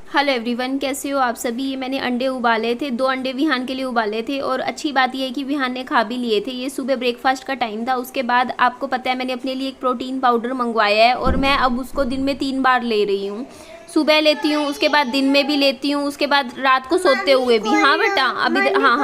Hello everyone, कैसे हो आप सभी। ये मैंने अंडे उबाले थे, 2 अंडे विहान के लिए उबाले थे और अच्छी बात ये है कि विहान ने खा भी लिए थे। ये सुबह ब्रेकफास्ट का टाइम था। उसके बाद आपको पता है मैंने अपने लिए एक प्रोटीन पाउडर मंगवाया है और मैं अब उसको दिन में 3 बार ले रही हूँ। सुबह लेती हूँ, उसके बाद दिन में भी लेती हूँ, उसके बाद रात को सोते हुए भी। हाँ बेटा, अभी हाँ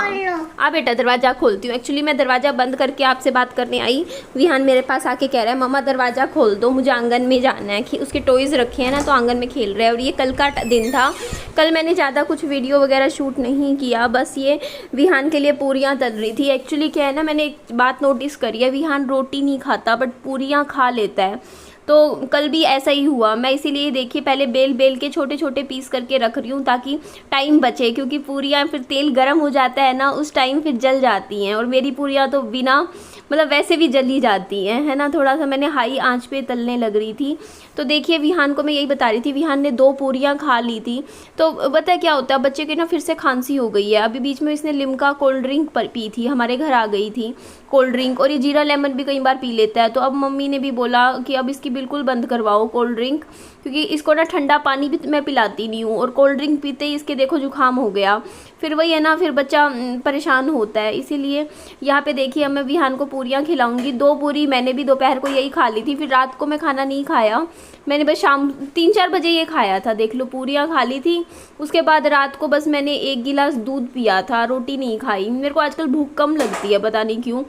हाँ बेटा, दरवाज़ा खोलती हूँ। एक्चुअली मैं दरवाज़ा बंद करके आपसे बात करने आई। विहान मेरे पास आके कह रहा है मम्मा दरवाज़ा खोल दो, मुझे आंगन में जाना है। कि उसके टॉयज़ रखे हैं ना, तो आंगन में खेल रहा है। और ये कल का दिन था। कल मैंने ज़्यादा कुछ वीडियो वगैरह शूट नहीं किया, बस ये विहान के लिए पूरियाँ तल रही थी। एक्चुअली क्या है ना, मैंने एक बात नोटिस करी है, विहान रोटी नहीं खाता बट पूरियाँ खा लेता है। तो कल भी ऐसा ही हुआ। मैं इसीलिए देखिए पहले बेल बेल के छोटे छोटे पीस करके रख रही हूँ ताकि टाइम बचे, क्योंकि पूरियाँ फिर तेल गर्म हो जाता है ना, उस टाइम फिर जल जाती हैं। और मेरी पूरियाँ तो बिना मतलब वैसे भी जली जाती हैं, है ना। थोड़ा सा मैंने हाई आंच पे तलने लग रही थी। तो देखिए विहान को मैं यही बता रही थी, विहान ने 2 पूरियाँ खा ली थी। तो पता है क्या होता है, बच्चे की ना फिर से खांसी हो गई है। अभी बीच में इसने लिम्का कोल्ड ड्रिंक पी थी, हमारे घर आ गई थी कोल्ड ड्रिंक, और ये जीरा लेमन भी कई बार पी लेता है। तो अब मम्मी ने भी बोला कि अब इसकी बिल्कुल बंद करवाओ कोल्ड ड्रिंक, क्योंकि इसको ना ठंडा पानी भी मैं पिलाती नहीं हूँ, और कोल्ड ड्रिंक पीते ही इसके देखो जुकाम हो गया। फिर वही है ना, फिर बच्चा परेशान होता है। इसीलिए यहाँ पे देखिए अब मैं विहान को पूरियाँ खिलाऊंगी। 2 पूरी मैंने भी दोपहर को यही खा ली थी, फिर रात को मैं खाना नहीं खाया। मैंने बस शाम 3-4 बजे ये खाया था, देख लो पूरियाँ खा ली थी। उसके बाद रात को बस मैंने 1 गिलास दूध पिया था, रोटी नहीं खाई। मेरे को आजकल भूख कम लगती है, पता नहीं क्यों।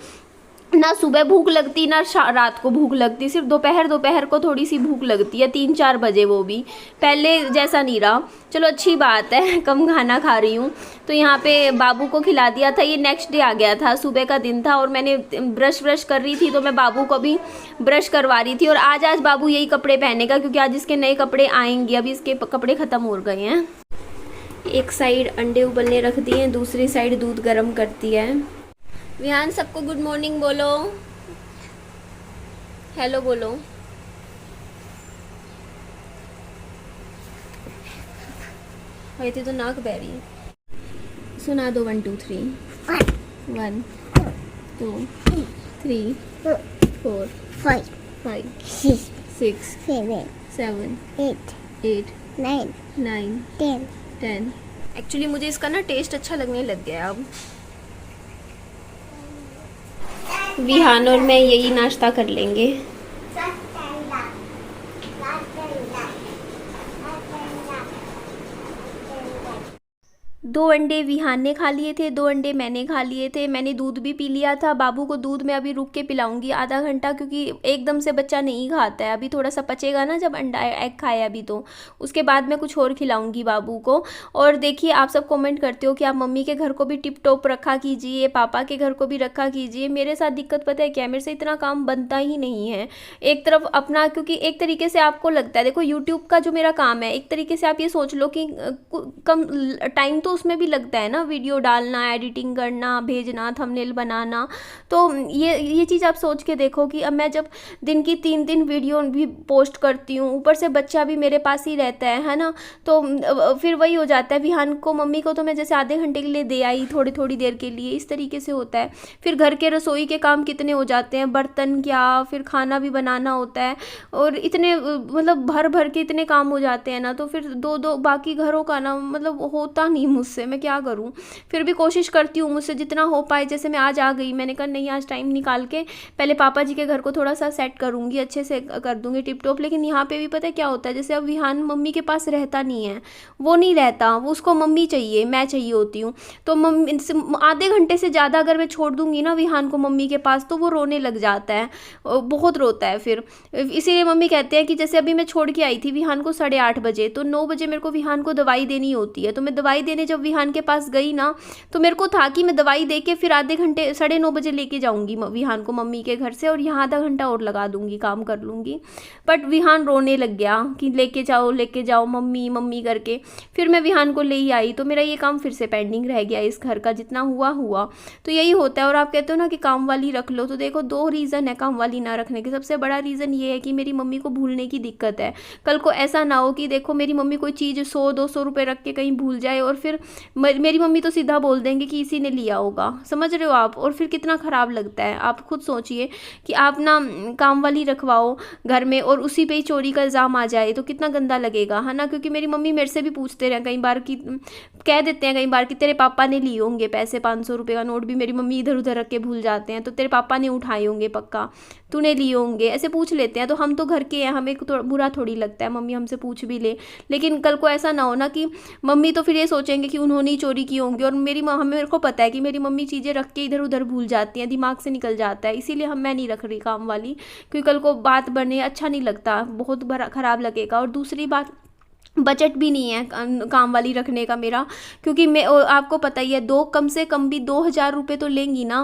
ना सुबह भूख लगती ना रात को भूख लगती, सिर्फ दोपहर को थोड़ी सी भूख लगती है 3-4 बजे, वो भी पहले जैसा नहीं रहा। चलो अच्छी बात है, कम खाना खा रही हूँ। तो यहाँ पे बाबू को खिला दिया था। ये नेक्स्ट डे आ गया था, सुबह का दिन था और मैंने ब्रश कर रही थी, तो मैं बाबू को भी ब्रश करवा रही थी। और आज बाबू यही कपड़े पहनेगा, क्योंकि आज इसके नए कपड़े आएंगे। अभी इसके कपड़े ख़त्म हो गए हैं। एक साइड अंडे उबलने रख दिए हैं, दूसरी साइड दूध गर्म करती है। विहान सबको गुड मॉर्निंग बोलो, हेलो बोलो। भाई तो नाक बह रही है। सुना दो 1 2 3। 1 2 3 4 5 6 7 8 9 10। एक्चुअली मुझे इसका ना टेस्ट अच्छा लगने लग गया है अब। विहान और मैं यही नाश्ता कर लेंगे। 2 अंडे विहान ने खा लिए थे, 2 अंडे मैंने खा लिए थे। मैंने दूध भी पी लिया था। बाबू को दूध में अभी रुक के पिलाऊंगी आधा घंटा, क्योंकि एकदम से बच्चा नहीं खाता है। अभी थोड़ा सा पचेगा ना जब अंडा एग खाए अभी, तो उसके बाद मैं कुछ और खिलाऊंगी बाबू को। और देखिए आप सब कमेंट करते हो कि आप मम्मी के घर को भी टिप टॉप रखा कीजिए, पापा के घर को भी रखा कीजिए। मेरे साथ दिक्कत पता है क्या, मेरे से इतना काम बनता ही नहीं है। एक तरफ अपना, क्योंकि एक तरीके से आपको लगता है, देखो यूट्यूब का जो मेरा काम है, एक तरीके से आप ये सोच लो कि कम टाइम तो उसमें भी लगता है ना, वीडियो डालना, एडिटिंग करना, भेजना, थंबनेल बनाना। तो ये चीज़ आप सोच के देखो कि अब मैं जब दिन की 3 वीडियो भी पोस्ट करती हूँ, ऊपर से बच्चा भी मेरे पास ही रहता है ना। तो फिर वही हो जाता है, विहान को मम्मी को तो मैं जैसे आधे घंटे के लिए दे आई, थोड़ी थोड़ी देर के लिए, इस तरीके से होता है। फिर घर के रसोई के काम कितने हो जाते हैं, बर्तन क्या, फिर खाना भी बनाना होता है, और इतने मतलब भर भर के इतने काम हो जाते हैं ना। तो फिर 2 बाकी घरों का ना मतलब होता नहीं मुझसे, मैं क्या करूं। फिर भी कोशिश करती हूँ मुझसे जितना हो पाए। जैसे मैं आज आ गई, मैंने कहा नहीं आज टाइम निकाल के पहले पापा जी के घर को थोड़ा सा सेट करूँगी, अच्छे से कर दूँगी टिप टॉप। लेकिन यहाँ पे भी पता है क्या होता है, जैसे अब विहान मम्मी के पास रहता नहीं है, वो नहीं रहता, वो उसको मम्मी चाहिए, मैं चाहिए होती हूँ। तो मम्मी आधे घंटे से ज़्यादा अगर मैं छोड़ दूँगी ना विहान को मम्मी के पास, तो वो रोने लग जाता है, बहुत रोता है फिर। इसीलिए मम्मी कहते हैं कि जैसे अभी मैं छोड़ के आई थी विहान को 8:30 बजे, तो 9 बजे मेरे को विहान को दवाई देनी होती है। तो मैं दवाई देने जब विहान के पास गई ना, तो मेरे को था कि मैं दवाई दे के फिर आधे घंटे 9:30 बजे लेके जाऊंगी विहान को मम्मी के घर से, और यहाँ आधा घंटा और लगा दूंगी, काम कर लूँगी। बट विहान रोने लग गया कि लेके जाओ मम्मी मम्मी करके। फिर मैं विहान को ले ही आई, तो मेरा ये काम फिर से पेंडिंग रह गया, इस घर का जितना हुआ। तो यही होता है। और आप कहते हो ना कि काम वाली रख लो, तो देखो 2 रीज़न है काम वाली ना रखने के। सबसे बड़ा रीज़न ये है कि मेरी मम्मी को भूलने की दिक्कत है। कल को ऐसा ना हो कि देखो मेरी मम्मी कोई चीज़ 100-200 रुपये रख के कहीं भूल जाए, और फिर मेरी मम्मी तो सीधा बोल देंगे कि इसी ने लिया होगा, समझ रहे हो आप। और फिर कितना ख़राब लगता है, आप खुद सोचिए कि आप ना काम वाली रखवाओ घर में और उसी पे ही चोरी का इल्ज़ाम आ जाए तो कितना गंदा लगेगा, है ना। क्योंकि मेरी मम्मी मेरे से भी पूछते रहे कई बार कि कह देते हैं कई बार कि तेरे पापा ने लिए होंगे पैसे, 500 रुपये का नोट भी मेरी मम्मी इधर उधर रख के भूल जाते हैं, तो तेरे पापा ने उठाए होंगे पक्का, तूने लिए होंगे, ऐसे पूछ लेते हैं। तो हम तो घर के हैं, हमें बुरा थोड़ी लगता है मम्मी हमसे पूछ भी ले, लेकिन कल को ऐसा ना हो ना कि मम्मी तो फिर ये सोचेंगे कि उन्होंने ही चोरी की होंगी। और मेरे को पता है कि मेरी मम्मी चीज़ें रख के इधर उधर भूल जाती हैं, दिमाग से निकल जाता है, इसीलिए मैं नहीं रख रही काम वाली, क्योंकि कल को बात बने अच्छा नहीं लगता, बहुत बड़ा ख़राब लगेगा। और दूसरी बात, बजट भी नहीं है काम वाली रखने का मेरा, क्योंकि मैं आपको पता ही है कम से कम भी 2,000 रुपये तो लेंगी ना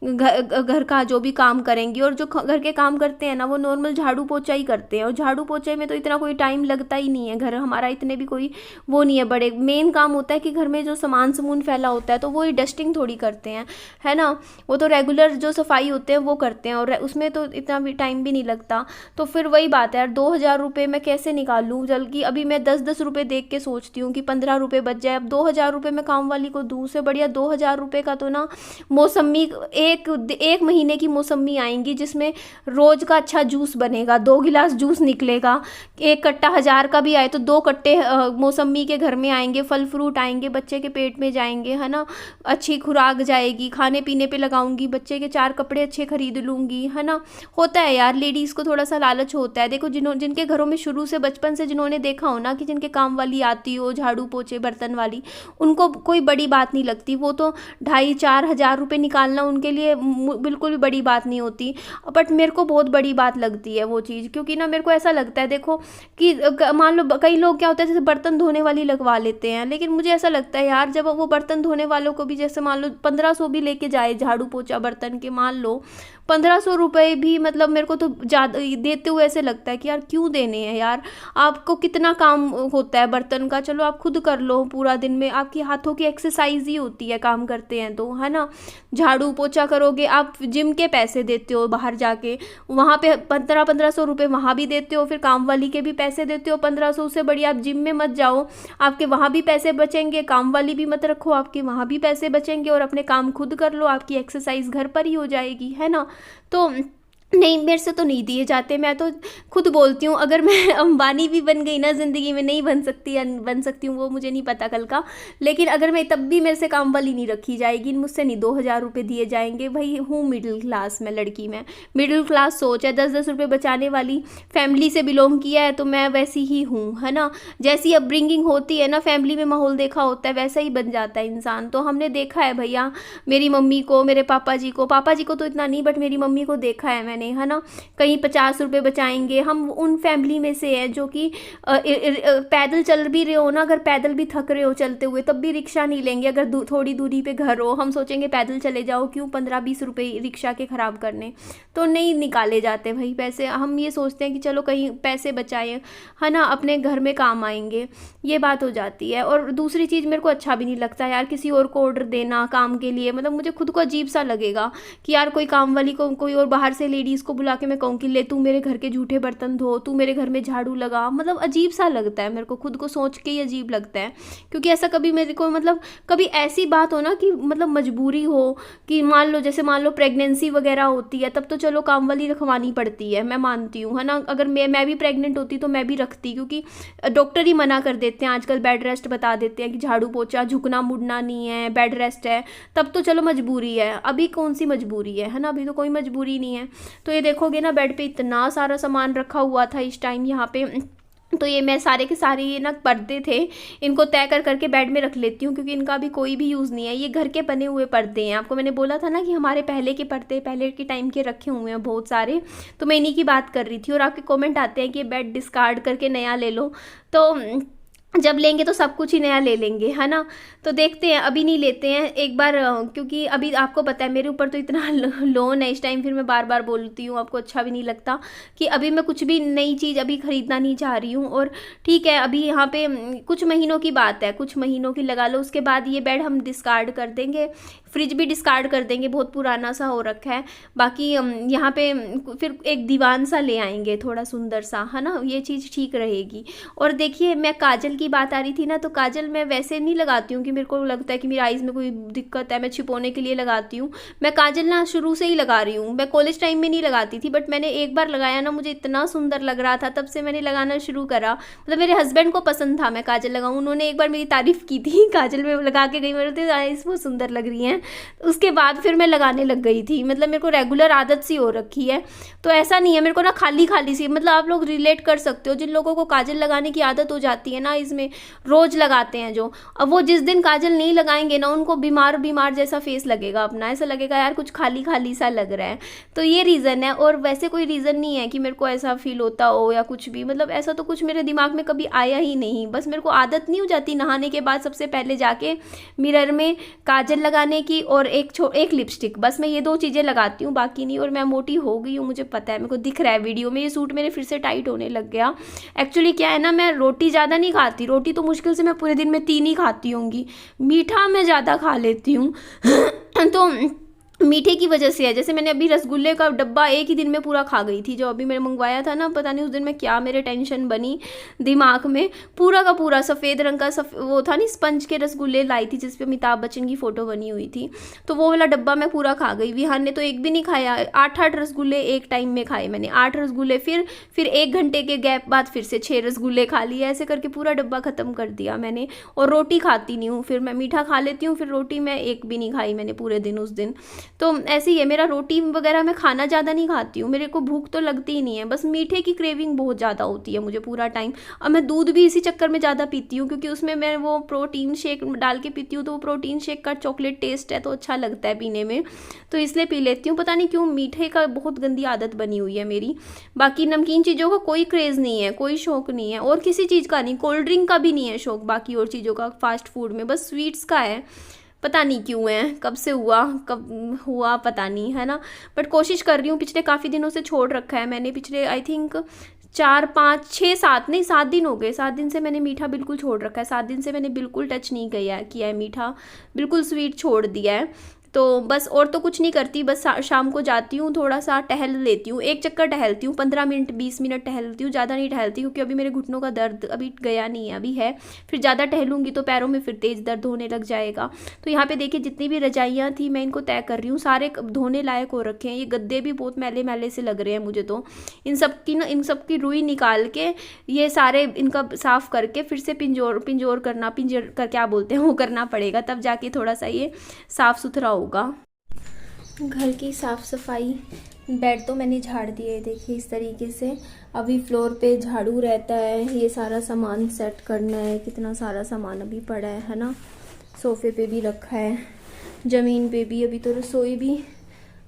घर का जो भी काम करेंगी। और जो घर के काम करते हैं ना वो नॉर्मल झाड़ू पोछा ही करते हैं, और झाड़ू पोछे में तो इतना कोई टाइम लगता ही नहीं है, घर हमारा इतने भी कोई वो नहीं है बड़े। मेन काम होता है कि घर में जो सामान समून फैला होता है तो वो ही डस्टिंग थोड़ी करते हैं, है ना। वो तो रेगुलर जो सफाई होते हैं वो करते हैं, और उसमें तो इतना भी टाइम भी नहीं लगता। तो फिर वही बात है यार, 2,000 रुपये मैं कैसे निकालूँ, बल्कि अभी मैं 10-10 रुपये देख के सोचती हूँ कि 15 रुपये बच जाए। अब 2,000 रुपये मैं काम वाली को दूँ, से बढ़िया 2,000 रुपये का तो ना मौसमी एक महीने की मौसमी आएंगी जिसमें रोज़ का अच्छा जूस बनेगा, 2 गिलास जूस निकलेगा। एक कट्टा 1,000 का भी आए तो 2 कट्टे मौसमी के घर में आएंगे, फल फ्रूट आएंगे, बच्चे के पेट में जाएंगे, है ना। अच्छी खुराक जाएगी, खाने पीने पे लगाऊंगी, बच्चे के 4 कपड़े अच्छे खरीद लूँगी, है ना। होता है यार, लेडीज़ को थोड़ा सा लालच होता है। देखो जिनके घरों में शुरू से बचपन से जिन्होंने देखा हो ना कि जिनके काम वाली आती हो, झाड़ू पोछे बर्तन वाली, उनको कोई बड़ी बात नहीं लगती। वो तो 2,500-4 हज़ार रुपये निकालना उनके लिए बिल्कुल भी बड़ी बात नहीं होती। बट मेरे को बहुत बड़ी बात लगती है वो चीज़, क्योंकि ना मेरे को ऐसा लगता है, देखो कि मान लो कई लोग क्या होता है जैसे बर्तन धोने वाली लगवा लेते हैं, लेकिन मुझे ऐसा लगता है यार जब वो बर्तन धोने वालों को भी जैसे मान लो 1,500 भी लेके जाए झाड़ू पोछा बर्तन के, मान लो 1,500 रुपये भी, मतलब मेरे को तो ज़्यादा देते हुए ऐसे लगता है कि यार क्यों देने हैं यार, आपको कितना काम होता है बर्तन का, चलो आप खुद कर लो पूरा दिन में, आपकी हाथों की एक्सरसाइज ही होती है काम करते हैं तो, है ना। झाड़ू पोछा करोगे, आप जिम के पैसे देते हो बाहर जाके, वहाँ पे 1500 रुपये वहाँ भी देते हो, फिर काम वाली के भी पैसे देते हो 1500, उससे बढ़िया आप जिम में मत जाओ, आपके वहाँ भी पैसे बचेंगे, काम वाली भी मत रखो, आपके वहाँ भी पैसे बचेंगे, और अपने काम खुद कर लो, आपकी एक्सरसाइज घर पर ही हो जाएगी, है ना। तो नहीं, मेरे से तो नहीं दिए जाते, मैं तो खुद बोलती हूँ अगर मैं अंबानी भी बन गई ना ज़िंदगी में, नहीं बन सकती या बन सकती हूँ वो मुझे नहीं पता कल का, लेकिन अगर मैं तब भी मेरे से काम वाली नहीं रखी जाएगी, मुझसे नहीं 2,000 रुपये दिए जाएंगे। भाई हूँ मिडिल क्लास में लड़की, मैं मिडिल क्लास सोच है, 10-10 रुपये बचाने वाली फैमिली से बिलोंग किया है, तो मैं वैसी ही हूँ, है ना। जैसी अपब्रिंगिंग होती है ना, फैमिली में माहौल देखा होता है वैसा ही बन जाता है इंसान। तो हमने देखा है भैया, मेरी मम्मी को, मेरे पापा जी को तो इतना नहीं, बट मेरी मम्मी को देखा है मैंने, है ना। कहीं 50 रुपये बचाएंगे, हम उन फैमिली में से हैं जो कि पैदल चल भी रहे हो ना, अगर पैदल भी थक रहे हो चलते हुए तब भी रिक्शा नहीं लेंगे, अगर थोड़ी दूरी पे घर हो हम सोचेंगे पैदल चले जाओ, क्यों 15-20 रुपये रिक्शा के ख़राब करने, तो नहीं निकाले जाते भाई पैसे। हम ये सोचते हैं कि चलो कहीं पैसे बचाएं, है ना, अपने घर में काम आएंगे, ये बात हो जाती है। और दूसरी चीज़ मेरे को अच्छा भी नहीं लगता यार किसी और को ऑर्डर देना काम के लिए, मतलब मुझे खुद को अजीब सा लगेगा कि यार कोई काम वाली को, कोई और बाहर से लेडीज़ को बुला के मैं कहूँ कि ले तू मेरे घर के जूठे बर्तन धो, तू मेरे घर में झाड़ू लगा, मतलब अजीब सा लगता है मेरे को, खुद को सोच के ही अजीब लगता है। क्योंकि ऐसा कभी मेरे को, मतलब कभी ऐसी बात हो ना कि मतलब मजबूरी हो कि मान लो प्रेगनेंसी वगैरह होती है, तब तो चलो काम वाली रखवानी पड़ती है, मैं मानती हूँ, है ना। अगर मैं भी प्रेग्नेंट होती तो मैं भी रखती, क्योंकि डॉक्टर ही मना कर देते हैं आजकल, बेड रेस्ट बता देते हैं कि झाड़ू पोछा, झुकना मुड़ना नहीं है, बेड रेस्ट है, तब तो चलो मजबूरी है। अभी कौन सी मजबूरी है ना, अभी तो कोई मजबूरी नहीं है। तो ये देखोगे ना बेड पे इतना सारा सामान रखा हुआ था इस टाइम यहाँ पे, तो ये मैं सारे के सारे ये ना पर्दे थे, इनको तय कर करके बेड में रख लेती हूँ, क्योंकि इनका भी कोई भी यूज़ नहीं है, ये घर के बने हुए पर्दे हैं। आपको मैंने बोला था ना कि हमारे पहले के पर्दे पहले के टाइम के रखे हुए हैं बहुत सारे, तो मैं इन्हीं की बात कर रही थी। और आपके कमेंट आते हैं कि बेड डिस्कार्ड करके नया ले लो, तो जब लेंगे तो सब कुछ ही नया ले लेंगे, है ना। तो देखते हैं, अभी नहीं लेते हैं एक बार, क्योंकि अभी आपको पता है मेरे ऊपर तो इतना लोन है इस टाइम, फिर मैं बार बार बोलती हूँ, आपको अच्छा भी नहीं लगता कि अभी मैं कुछ भी नई चीज़ अभी ख़रीदना नहीं चाह रही हूँ। और ठीक है, अभी यहाँ पे कुछ महीनों की बात है, कुछ महीनों की लगा लो, उसके बाद ये बेड हम डिस्कार्ड कर देंगे, फ्रिज भी डिस्कार्ड कर देंगे, बहुत पुराना सा हो रखा है। बाकी यहाँ पे फिर एक दीवान सा ले आएंगे थोड़ा सुंदर सा, है ना, ये चीज़ ठीक रहेगी। और देखिए मैं काजल की बात आ रही थी ना, तो काजल मैं वैसे नहीं लगाती हूँ कि मेरे को लगता है कि मेरी आईज़ में कोई दिक्कत है, मैं छिपाने के लिए लगाती हूँ। मैं काजल ना शुरू से ही लगा रही हूँ। मैं कॉलेज टाइम में नहीं लगाती थी, बट मैंने एक बार लगाया ना, मुझे इतना सुंदर लग रहा था, तब से मैंने लगाना शुरू करा। मतलब मेरे हस्बैंड को पसंद था मैं काजल लगाऊँ, उन्होंने एक बार मेरी तारीफ़ की थी काजल में लगा के गई, मेरे तो आईज़ बहुत सुंदर लग रही हैं। उसके बाद फिर मैं लगाने लग गई थी। मतलब मेरे को रेगुलर आदत सी हो रखी है, तो ऐसा नहीं है मेरे को ना खाली खाली सी। मतलब आप लोग रिलेट कर सकते हो, जिन लोगों को काजल लगाने की आदत हो जाती है ना, इसमें रोज लगाते हैं जो, अब वो जिस दिन काजल नहीं लगाएंगे ना, उनको बीमार बीमार जैसा फेस लगेगा अपना, ऐसा लगेगा यार कुछ खाली खाली सा लग रहा है। तो ये रीज़न है, और वैसे कोई रीज़न नहीं है कि मेरे को ऐसा फील होता हो या कुछ भी। मतलब ऐसा तो कुछ मेरे दिमाग में कभी आया ही नहीं। बस मेरे को आदत नहीं हो जाती नहाने के बाद सबसे पहले जाके मिरर में काजल लगाने की और एक लिपस्टिक, बस मैं ये 2 चीज़ें लगाती हूँ, बाकी नहीं। और मैं मोटी हो गई हूँ, मुझे पता है, मेरे को दिख रहा है वीडियो में। ये सूट मेरे फिर से टाइट होने लग गया। एक्चुअली क्या है ना, मैं रोटी ज़्यादा नहीं खाती। रोटी तो मुश्किल से मैं पूरे दिन में 3 ही खाती होंगी, मीठा मैं ज़्यादा खा लेती हूँ तो मीठे की वजह से है। जैसे मैंने अभी रसगुल्ले का डब्बा एक ही दिन में पूरा खा गई थी, जो अभी मैंने मंगवाया था ना, पता नहीं उस दिन में क्या मेरे टेंशन बनी दिमाग में। पूरा का पूरा सफ़ेद रंग का वो था नहीं, स्पंज के रसगुल्ले लाई थी जिस पे अमिताभ बच्चन की फ़ोटो बनी हुई थी, तो वो वाला डब्बा मैं पूरा खा गई। विहान ने तो एक भी नहीं खाया। 8-8 रसगुल्ले एक टाइम में खाए मैंने, 8 रसगुल्ले। फिर 1 घंटे के गैप बाद फिर से 6 रसगुल्ले खा लिए। ऐसे करके पूरा डब्बा ख़त्म कर दिया मैंने। और रोटी खाती नहीं हूँ, फिर मैं मीठा खा लेती हूँ, फिर रोटी मैं एक भी नहीं खाई मैंने पूरे दिन उस दिन। तो ऐसे ही है मेरा, रोटी वगैरह मैं खाना ज़्यादा नहीं खाती हूँ, मेरे को भूख तो लगती ही नहीं है। बस मीठे की क्रेविंग बहुत ज़्यादा होती है मुझे पूरा टाइम। और मैं दूध भी इसी चक्कर में ज़्यादा पीती हूँ, क्योंकि उसमें मैं वो प्रोटीन शेक डाल के पीती हूँ, तो वो प्रोटीन शेक का चॉकलेट टेस्ट है तो अच्छा लगता है पीने में, तो इसलिए पी लेती हूँ। पता नहीं क्यों मीठे का बहुत गंदी आदत बनी हुई है मेरी। बाकी नमकीन चीज़ों का कोई क्रेज़ नहीं है, कोई शौक़ नहीं है, और किसी चीज़ का नहीं, कोल्ड ड्रिंक का भी नहीं है शौक़ बाकी और चीज़ों का, फास्ट फूड में बस स्वीट्स का है। पता नहीं क्यों है, कब से हुआ, कब हुआ पता नहीं, है ना। बट कोशिश कर रही हूँ, पिछले काफ़ी दिनों से छोड़ रखा है मैंने। पिछले आई थिंक 7 दिन हो गए। 7 दिन से मैंने मीठा बिल्कुल छोड़ रखा है। 7 दिन से मैंने बिल्कुल टच नहीं किया है मीठा, बिल्कुल स्वीट छोड़ दिया है। तो बस और तो कुछ नहीं करती, बस शाम को जाती हूँ, थोड़ा सा टहल लेती हूँ, एक चक्कर टहलती हूँ, 15 मिनट 20 मिनट टहलती हूँ, ज़्यादा नहीं टहलती, क्योंकि अभी मेरे घुटनों का दर्द अभी गया नहीं है, अभी है। फिर ज़्यादा टहलूँगी तो पैरों में फिर तेज़ दर्द होने लग जाएगा। तो यहाँ पे देखिए जितनी भी रजाइयाँ थी मैं इनको तय कर रही हूँ, सारे धोने लायक हो रखे हैं। ये गद्दे भी बहुत मैले मैले से लग रहे हैं मुझे, तो इन सब की रुई निकाल के ये सारे इनका साफ़ करके फिर से पिंजर क्या बोलते हैं वो करना पड़ेगा, तब जाके थोड़ा सा ये साफ़ सुथरा होगा। घर की साफ़ सफाई, बेड तो मैंने झाड़ दिए देखिए इस तरीके से। अभी फ्लोर पे झाड़ू रहता है, ये सारा सामान सेट करना है, कितना सारा सामान अभी पड़ा है ना। सोफ़े पे भी रखा है, ज़मीन पे भी। अभी तो रसोई भी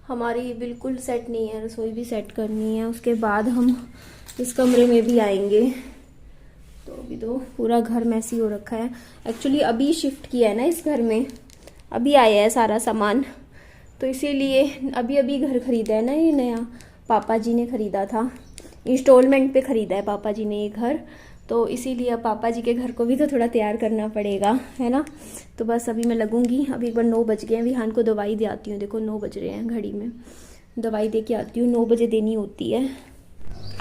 हमारी बिल्कुल सेट नहीं है, रसोई भी सेट करनी है। उसके बाद हम इस कमरे में भी आएंगे। तो अभी तो पूरा घर मैसी हो रखा है। एक्चुअली अभी शिफ्ट किया है ना इस घर में, अभी आया है सारा सामान, तो इसीलिए अभी घर ख़रीदा है ना ये नया, पापा जी ने ख़रीदा था, इंस्टॉलमेंट पे ख़रीदा है पापा जी ने ये घर, तो इसीलिए अब पापा जी के घर को भी तो थोड़ा तैयार करना पड़ेगा, है ना। तो बस अभी मैं लगूंगी। अभी एक बार 9 बज गए हैं, विहान को दवाई दे आती हूँ। देखो 9 बज रहे हैं, घड़ी में दवाई दे के आती हूँ, 9 बजे देनी होती है।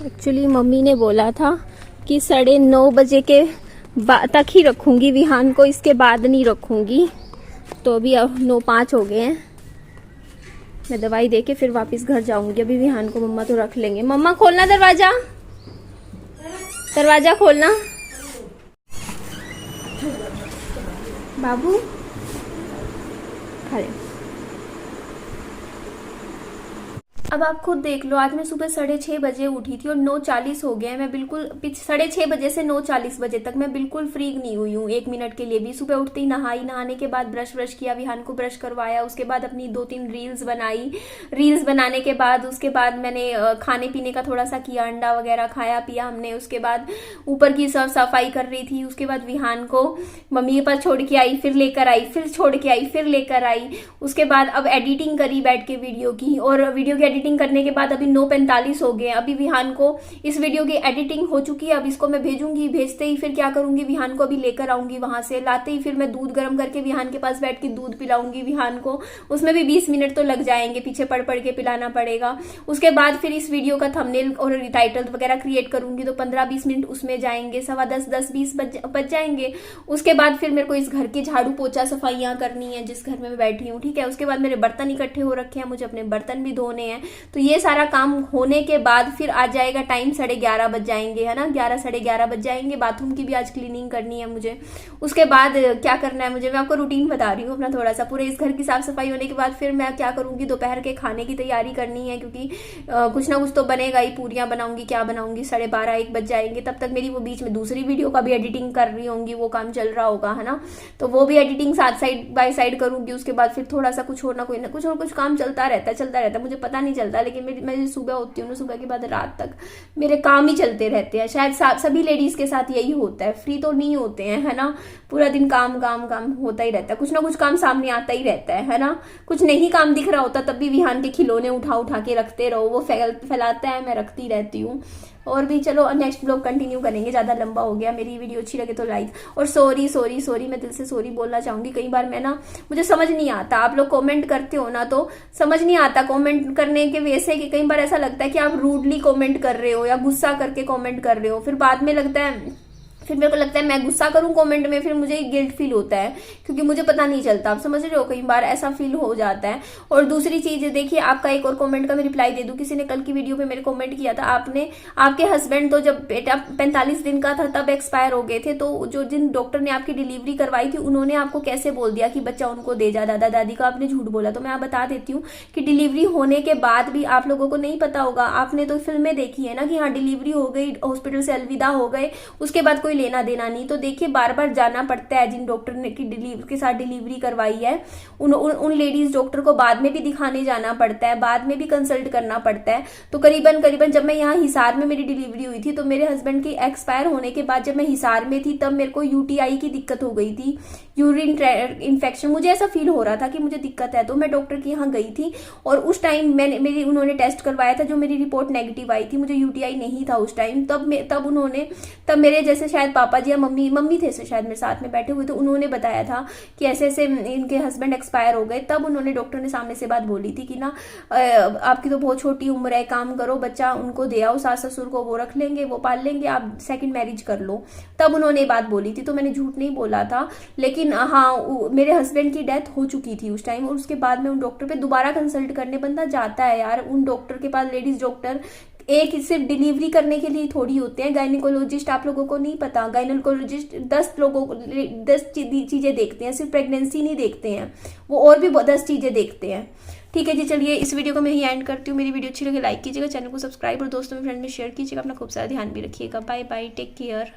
एक्चुअली मम्मी ने बोला था कि 9:30 बजे के तक ही रखूँगी विहान को, इसके बाद नहीं रखूँगी। तो अभी 9:05 हो गए हैं, मैं दवाई देके फिर वापस घर जाऊंगी। अभी विहान को मम्मा तो रख लेंगे। मम्मा खोलना दरवाजा, दरवाजा खोलना। बाबू खा ले। अब आप खुद देख लो, आज मैं सुबह 6:30 बजे उठी थी और 9:40 हो गए। मैं बिल्कुल 6:30 बजे से 9:40 बजे तक मैं बिल्कुल फ्री नहीं हुई हूँ 1 मिनट के लिए भी। सुबह उठते ही नहाने के बाद ब्रश किया, विहान को ब्रश करवाया, उसके बाद अपनी 2-3 रील्स बनाई। रील्स बनाने के बाद उसके बाद मैंने खाने पीने का थोड़ा सा किया, अंडा वगैरह खाया पिया हमने। उसके बाद ऊपर की सब सफाई कर रही थी। उसके बाद विहान को मम्मी के पास छोड़ के आई, फिर लेकर आई, फिर छोड़ के आई, फिर लेकर आई। उसके बाद अब एडिटिंग करी बैठ के वीडियो की, और वीडियो की एडिटिंग करने के बाद अभी 9:45 हो गए हैं। अभी विहान को इस वीडियो की एडिटिंग हो चुकी है। अब इसको मैं भेजूंगी, भेजते ही फिर क्या करूंगी, विहान को अभी लेकर आऊंगी वहां से। लाते ही फिर मैं दूध गर्म करके विहान के पास बैठ के दूध पिलाऊंगी विहान को। उसमें भी 20 मिनट तो लग जाएंगे, पीछे पढ़ पढ़ के पिलाना पड़ेगा। उसके बाद फिर इस वीडियो का थंबनेल और टाइटल वगैरह क्रिएट करूंगी, तो 15-20 मिनट उसमें जाएंगे, 10:15-10-20 बज जाएंगे। उसके बाद फिर मेरे को इस घर की झाड़ू पोछा सफाइयां करनी है जिस घर में मैं बैठी हूँ, ठीक है। उसके बाद मेरे बर्तन इकट्ठे हो रखे हैं, मुझे अपने बर्तन भी धोने हैं। तो ये सारा काम होने के बाद फिर आ जाएगा टाइम 11:30 बज जाएंगे, है ना, 11 साढ़े 11 बज जाएंगे। बाथरूम की भी आज क्लीनिंग करनी है मुझे। उसके बाद क्या करना है मुझे, मैं आपको रूटीन बता रही हूँ अपना थोड़ा सा। पूरे इस घर की साफ सफाई होने के बाद फिर मैं क्या करूंगी, दोपहर के खाने की तैयारी करनी है, क्योंकि कुछ ना कुछ तो बनेगा ही। पूरियां बनाऊंगी, क्या बनाऊंगी, 12:30-1 बज जाएंगे। तब तक मेरी वो बीच में दूसरी वीडियो का भी एडिटिंग कर रही होंगी, वो काम चल रहा होगा, है ना। तो वो भी एडिटिंग साथ साइड बाय साइड करूंगी। उसके बाद फिर थोड़ा सा कुछ और ना कुछ काम चलता रहता है, मुझे पता नहीं चलता। लेकिन मैं सुबह होती हूँ ना, सुबह के बाद रात तक मेरे काम ही चलते रहते हैं। शायद सभी लेडीज के साथ यही होता है, फ्री तो नहीं होते हैं, है ना। पूरा दिन काम काम काम होता ही रहता है, कुछ ना कुछ काम सामने आता ही रहता है ना। कुछ नहीं काम दिख रहा होता तब भी विहान के खिलौने उठा के रखते रहो, वो फैलाता है, मैं रखती रहती हूँ। और भी चलो नेक्स्ट ब्लॉग कंटिन्यू करेंगे, ज्यादा लंबा हो गया। मेरी वीडियो अच्छी लगे तो लाइक, और सॉरी मैं दिल से सॉरी बोलना चाहूंगी। कई बार मैं ना, मुझे समझ नहीं आता, आप लोग कमेंट करते हो ना तो समझ नहीं आता कमेंट करने के वैसे, कि कई बार ऐसा लगता है कि आप रूडली कमेंट कर रहे हो या गुस्सा करके कमेंट कर रहे हो। फिर बाद में लगता है, फिर मेरे को लगता है मैं गुस्सा करूं कमेंट में, फिर मुझे गिल्ट फील होता है, क्योंकि मुझे पता नहीं चलता। आप समझ रहे हो, कई बार ऐसा फील हो जाता है। और दूसरी चीज देखिए, आपका एक और कमेंट का मैं रिप्लाई दे दूं। किसी ने कल की वीडियो पे मेरे कमेंट किया था, आपके हस्बैंड तो जब बेटा 45 दिन का था तब एक्सपायर हो गए थे, तो जिन डॉक्टर ने आपकी डिलीवरी करवाई थी उन्होंने आपको कैसे बोल दिया कि बच्चा उनको दे जा, दादा दादी का आपने झूठ बोला। तो मैं आप बता देती हूँ कि डिलीवरी होने के बाद भी आप लोगों को नहीं पता होगा, आपने तो फिल्में देखी है ना कि हाँ डिलीवरी हो गई, हॉस्पिटल से अलविदा हो गए, उसके बाद कोई लेना देना नहीं। तो देखिए बार बार जाना पड़ता है। जिन डॉक्टर ने की डिलीवरी के साथ डिलीवरी करवाई है उन लेडीज डॉक्टर को बाद में भी दिखाने जाना पड़ता है, बाद में भी कंसल्ट करना पड़ता है। तो करीबन जब मैं यहाँ हिसार में मेरी डिलीवरी हुई थी, तो मेरे हस्बैंड की एक्सपायर होने के बाद जब मैं हिसार में थी तब मेरे को यूटीआई की दिक्कत हो गई थी, यूरिन इन्फेक्शन। मुझे ऐसा फील हो रहा था कि मुझे दिक्कत है, तो मैं डॉक्टर के यहाँ गई थी और उस टाइम उन्होंने टेस्ट करवाया था, जो मेरी रिपोर्ट नेगेटिव आई थी, मुझे यूटीआई नहीं था उस टाइम। तब मेरे जैसे शायद पापा जी या मम्मी थे शायद मेरे साथ में बैठे हुए, तो उन्होंने बताया था कि ऐसे ऐसे इनके हस्बैंड एक्सपायर हो गए। तब उन्होंने, डॉक्टर ने सामने से बात बोली थी कि ना आपकी तो बहुत छोटी उम्र है, काम करो, बच्चा उनको दे आओ, सास ससुर को वो रख लेंगे, वो पाल लेंगे, आप सेकंड मैरिज कर लो। तब उन्होंने बात बोली थी, तो मैंने झूठ नहीं बोला था। लेकिन हाँ, मेरे हस्बैंड की डेथ हो चुकी थी उस टाइम, और उसके बाद में उन डॉक्टर पे दोबारा कंसल्ट करने बंदा जाता है यार। उन डॉक्टर के पास, लेडीज डॉक्टर एक सिर्फ डिलीवरी करने के लिए थोड़ी होते हैं। गायनिकोलॉजिस्ट आप लोगों को नहीं पता, गायनिकोलॉजिस्ट 10 चीजें देखते हैं, सिर्फ प्रेगनेंसी नहीं देखते हैं वो, और भी 10 चीजें देखते हैं। ठीक है जी, चलिए इस वीडियो को मैं यही एंड करती हूँ। मेरी वीडियो अच्छी लगे लाइक कीजिएगा, चैनल को सब्सक्राइब और दोस्तों में फ्रेंड में शेयर कीजिएगा। अपना खूब सारा ध्यान भी रखिएगा। Bye bye, take care.